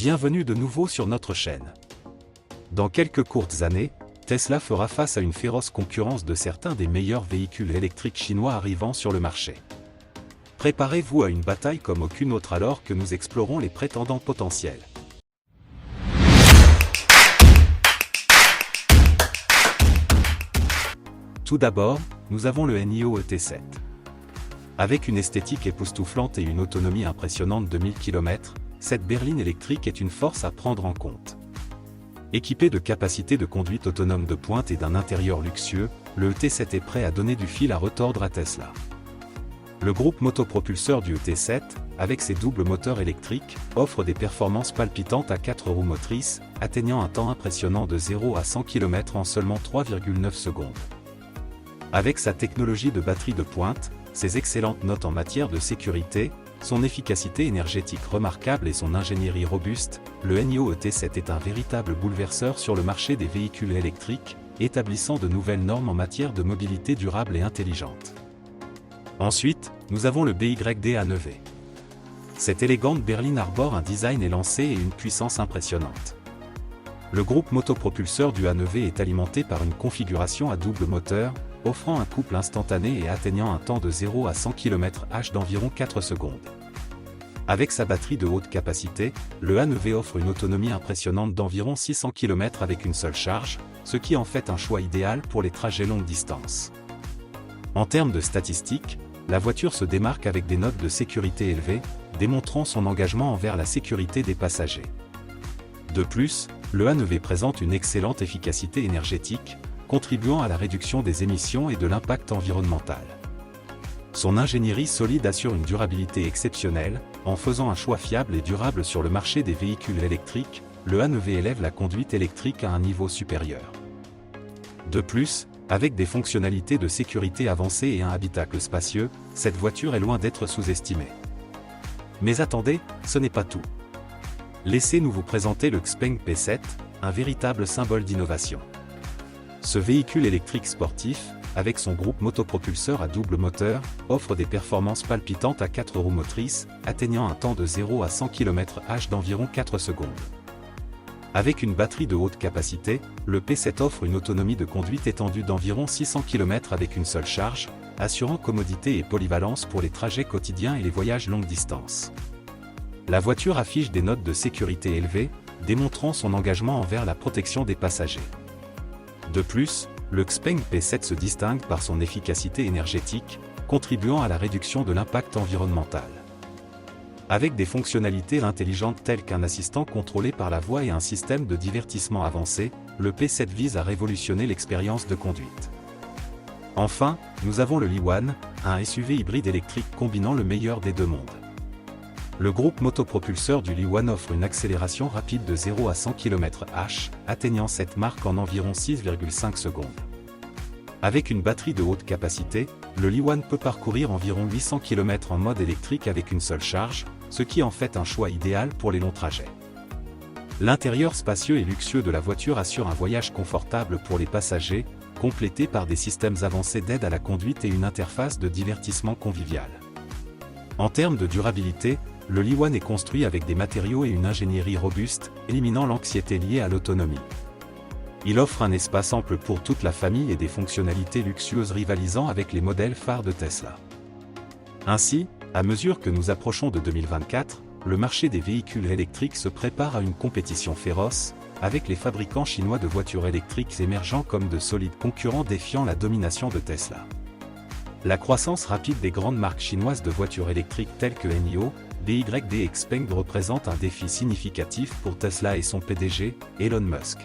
Bienvenue de nouveau sur notre chaîne. Dans quelques courtes années, Tesla fera face à une féroce concurrence de certains des meilleurs véhicules électriques chinois arrivant sur le marché. Préparez-vous à une bataille comme aucune autre alors que nous explorons les prétendants potentiels. Tout d'abord, nous avons le NIO ET7. Avec une esthétique époustouflante et une autonomie impressionnante de 1000 km, cette berline électrique est une force à prendre en compte. Équipé de capacités de conduite autonome de pointe et d'un intérieur luxueux, le ET7 est prêt à donner du fil à retordre à Tesla. Le groupe motopropulseur du ET7, avec ses doubles moteurs électriques, offre des performances palpitantes à 4 roues motrices, atteignant un temps impressionnant de 0 à 100 km en seulement 3,9 secondes. Avec sa technologie de batterie de pointe, ses excellentes notes en matière de sécurité, son efficacité énergétique remarquable et son ingénierie robuste, le NIO ET7 est un véritable bouleverseur sur le marché des véhicules électriques, établissant de nouvelles normes en matière de mobilité durable et intelligente. Ensuite, nous avons le BYD A9e. Cette élégante berline arbore un design élancé et une puissance impressionnante. Le groupe motopropulseur du A9e est alimenté par une configuration à double moteur, offrant un couple instantané et atteignant un temps de 0 à 100 km/h d'environ 4 secondes. Avec sa batterie de haute capacité, le A9e offre une autonomie impressionnante d'environ 600 km avec une seule charge, ce qui en fait un choix idéal pour les trajets longue distance. En termes de statistiques, la voiture se démarque avec des notes de sécurité élevées, démontrant son engagement envers la sécurité des passagers. De plus, le A9e présente une excellente efficacité énergétique, contribuant à la réduction des émissions et de l'impact environnemental. Son ingénierie solide assure une durabilité exceptionnelle, en faisant un choix fiable et durable sur le marché des véhicules électriques, le A9e élève la conduite électrique à un niveau supérieur. De plus, avec des fonctionnalités de sécurité avancées et un habitacle spacieux, cette voiture est loin d'être sous-estimée. Mais attendez, ce n'est pas tout. Laissez-nous vous présenter le Xpeng P7, un véritable symbole d'innovation. Ce véhicule électrique sportif, avec son groupe motopropulseur à double moteur, offre des performances palpitantes à 4 roues motrices, atteignant un temps de 0 à 100 km/h d'environ 4 secondes. Avec une batterie de haute capacité, le P7 offre une autonomie de conduite étendue d'environ 600 km avec une seule charge, assurant commodité et polyvalence pour les trajets quotidiens et les voyages longue distance. La voiture affiche des notes de sécurité élevées, démontrant son engagement envers la protection des passagers. De plus, le Xpeng P7 se distingue par son efficacité énergétique, contribuant à la réduction de l'impact environnemental. Avec des fonctionnalités intelligentes telles qu'un assistant contrôlé par la voix et un système de divertissement avancé, le P7 vise à révolutionner l'expérience de conduite. Enfin, nous avons le Li One, un SUV hybride électrique combinant le meilleur des deux mondes. Le groupe motopropulseur du Li One offre une accélération rapide de 0 à 100 km/h, atteignant cette marque en environ 6,5 secondes. Avec une batterie de haute capacité, le Li One peut parcourir environ 800 km en mode électrique avec une seule charge, ce qui en fait un choix idéal pour les longs trajets. L'intérieur spacieux et luxueux de la voiture assure un voyage confortable pour les passagers, complété par des systèmes avancés d'aide à la conduite et une interface de divertissement convivial. En termes de durabilité, le Li One est construit avec des matériaux et une ingénierie robuste, éliminant l'anxiété liée à l'autonomie. Il offre un espace ample pour toute la famille et des fonctionnalités luxueuses rivalisant avec les modèles phares de Tesla. Ainsi, à mesure que nous approchons de 2024, le marché des véhicules électriques se prépare à une compétition féroce, avec les fabricants chinois de voitures électriques émergeant comme de solides concurrents défiant la domination de Tesla. La croissance rapide des grandes marques chinoises de voitures électriques telles que NIO, BYD et Xpeng représente un défi significatif pour Tesla et son PDG, Elon Musk.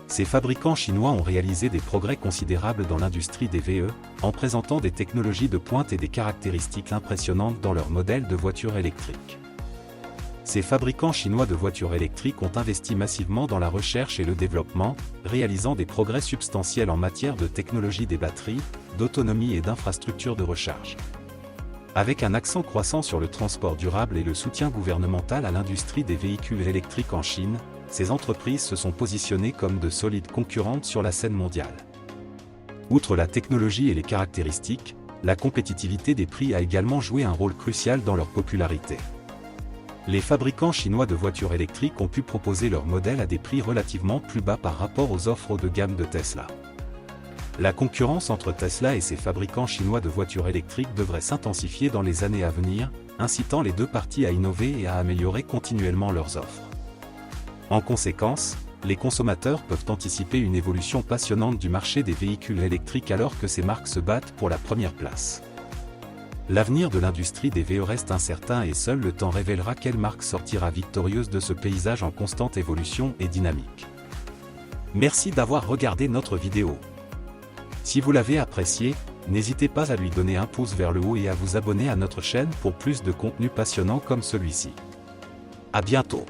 Ces fabricants chinois ont réalisé des progrès considérables dans l'industrie des VE, en présentant des technologies de pointe et des caractéristiques impressionnantes dans leurs modèles de voitures électriques. Ces fabricants chinois de voitures électriques ont investi massivement dans la recherche et le développement, réalisant des progrès substantiels en matière de technologie des batteries, d'autonomie et d'infrastructures de recharge. Avec un accent croissant sur le transport durable et le soutien gouvernemental à l'industrie des véhicules électriques en Chine, ces entreprises se sont positionnées comme de solides concurrentes sur la scène mondiale. Outre la technologie et les caractéristiques, la compétitivité des prix a également joué un rôle crucial dans leur popularité. les fabricants chinois de voitures électriques ont pu proposer leurs modèles à des prix relativement plus bas par rapport aux offres haut de gamme de Tesla. La concurrence entre Tesla et ses fabricants chinois de voitures électriques devrait s'intensifier dans les années à venir, incitant les deux parties à innover et à améliorer continuellement leurs offres. En conséquence, les consommateurs peuvent anticiper une évolution passionnante du marché des véhicules électriques alors que ces marques se battent pour la première place. L'avenir de l'industrie des VE reste incertain et seul le temps révélera quelle marque sortira victorieuse de ce paysage en constante évolution et dynamique. Merci d'avoir regardé notre vidéo. Si vous l'avez apprécié, n'hésitez pas à lui donner un pouce vers le haut et à vous abonner à notre chaîne pour plus de contenu passionnant comme celui-ci. À bientôt.